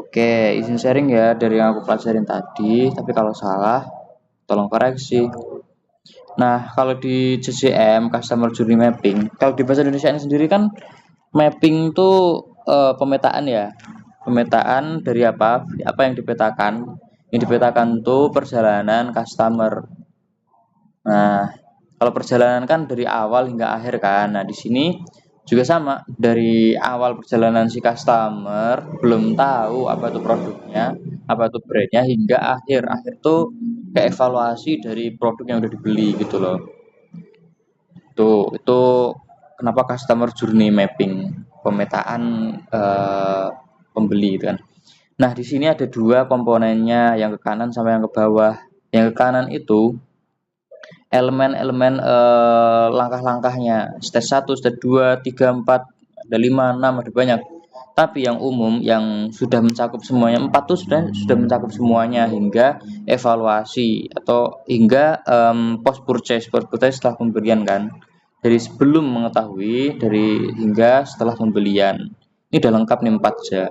Oke, izin sharing ya dari yang aku pelajarin tadi, tapi kalau salah tolong koreksi. Nah, kalau di CCM Customer Journey Mapping, kalau di bahasa Indonesia ini sendiri kan mapping itu pemetaan ya. Pemetaan dari apa? Apa yang dipetakan? Yang dipetakan tuh perjalanan customer. Nah, kalau perjalanan kan dari awal hingga akhir kan. Nah, di sini juga sama, dari awal perjalanan si customer belum tahu apa itu produknya, apa itu brandnya, hingga akhir. Akhir tuh kayak evaluasi dari produk yang udah dibeli gitu loh. Itu kenapa customer journey mapping, pemetaan pembeli itu kan. Nah, di sini ada dua komponennya, yang ke kanan sama yang ke bawah. Yang ke kanan itu elemen-elemen langkah-langkahnya, stage 1, stage 2, 3, 4, ada 5, 6, ada banyak. Tapi yang umum yang sudah mencakup semuanya 4 tuh sudah mencakup semuanya hingga evaluasi atau hingga post purchase setelah pembelian kan. Dari sebelum mengetahui dari hingga setelah pembelian. Ini udah lengkap nih 4 aja.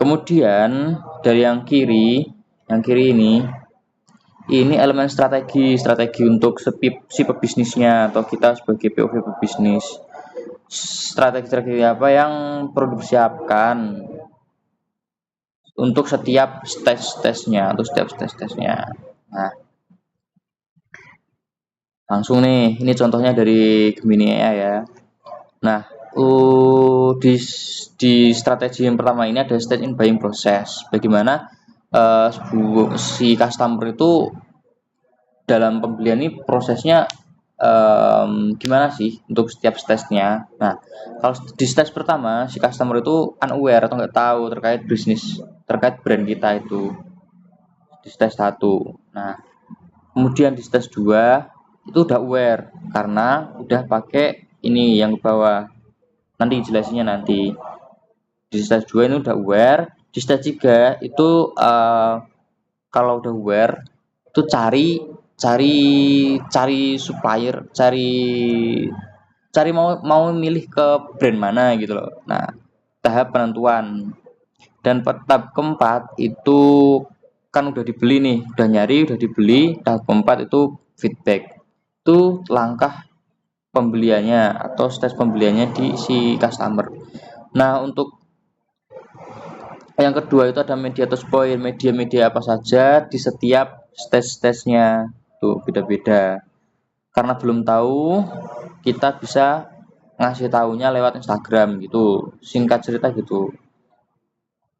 Kemudian dari yang kiri ini elemen strategi untuk si pebisnisnya atau kita sebagai POV pebisnis. Strategi apa yang perlu disiapkan untuk setiap stage-stage-nya atau setiap stage-stage-nya. Nah, langsung nih, ini contohnya dari Gemini AI ya. Nah, di strategi yang pertama ini ada stage in buying process. Bagaimana si customer itu dalam pembelian ini prosesnya gimana sih untuk setiap stage-nya. Nah, kalau di stage pertama si customer itu unaware atau nggak tahu terkait bisnis, terkait brand kita itu di stage 1. Nah, kemudian di stage 2 itu udah aware karena udah pakai ini yang ke bawah. Nanti jelasinnya nanti. Di stage 2 ini udah aware, di stage 3 itu kalau udah aware itu cari supplier, cari mau milih ke brand mana gitu loh. Nah, tahap penentuan. Dan tahap keempat itu kan udah dibeli nih, udah nyari, udah dibeli. Tahap keempat itu feedback. Itu langkah pembeliannya atau stage pembeliannya di si customer. Nah, untuk yang kedua itu ada media touch point, media-media apa saja di setiap stage-stage-nya. Tuh, beda-beda. Karena belum tahu, kita bisa ngasih tahunya lewat Instagram gitu, singkat cerita gitu.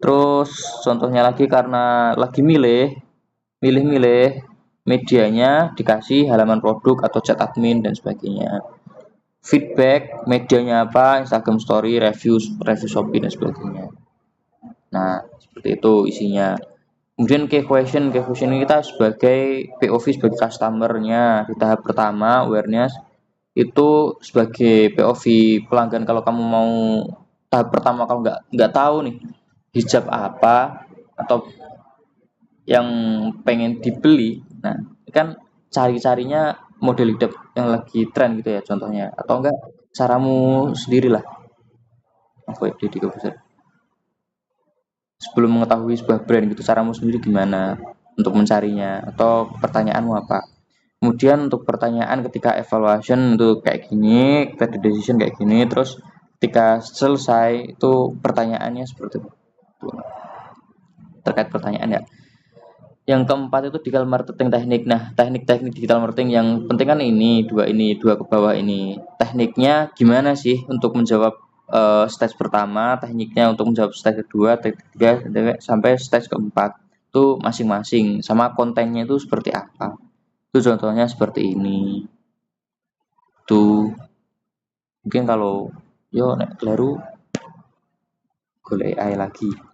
Terus contohnya lagi karena lagi milih-milih medianya dikasih halaman produk atau chat admin dan sebagainya. Feedback medianya apa, Instagram story, review Shopee dan sebagainya. Nah, seperti itu isinya. Kemudian key question ini kita sebagai POV, sebagai customer-nya di tahap pertama awareness itu sebagai POV pelanggan. Kalau kamu mau tahap pertama, kalau nggak tahu nih hijab apa atau yang pengen dibeli, nah ini kan cari-carinya model hijab yang lagi tren gitu ya contohnya, atau enggak caramu sendirilah apa ya di sebelum mengetahui sebuah brand gitu, caramu sendiri gimana untuk mencarinya atau pertanyaanmu apa. Kemudian untuk pertanyaan ketika evaluation itu kayak gini, ketika decision kayak gini, terus ketika selesai itu pertanyaannya seperti itu. Terkait pertanyaan ya. Yang keempat itu digital marketing teknik. Nah, teknik-teknik digital marketing yang penting kan dua ke bawah ini. Tekniknya gimana sih untuk menjawab stage pertama, tekniknya untuk menjawab stage kedua, teknik ketiga sampai stage keempat. Itu masing-masing sama kontennya itu seperti apa. Itu contohnya seperti ini. Tuh. Mungkin kalau nek kleru golek AI lagi.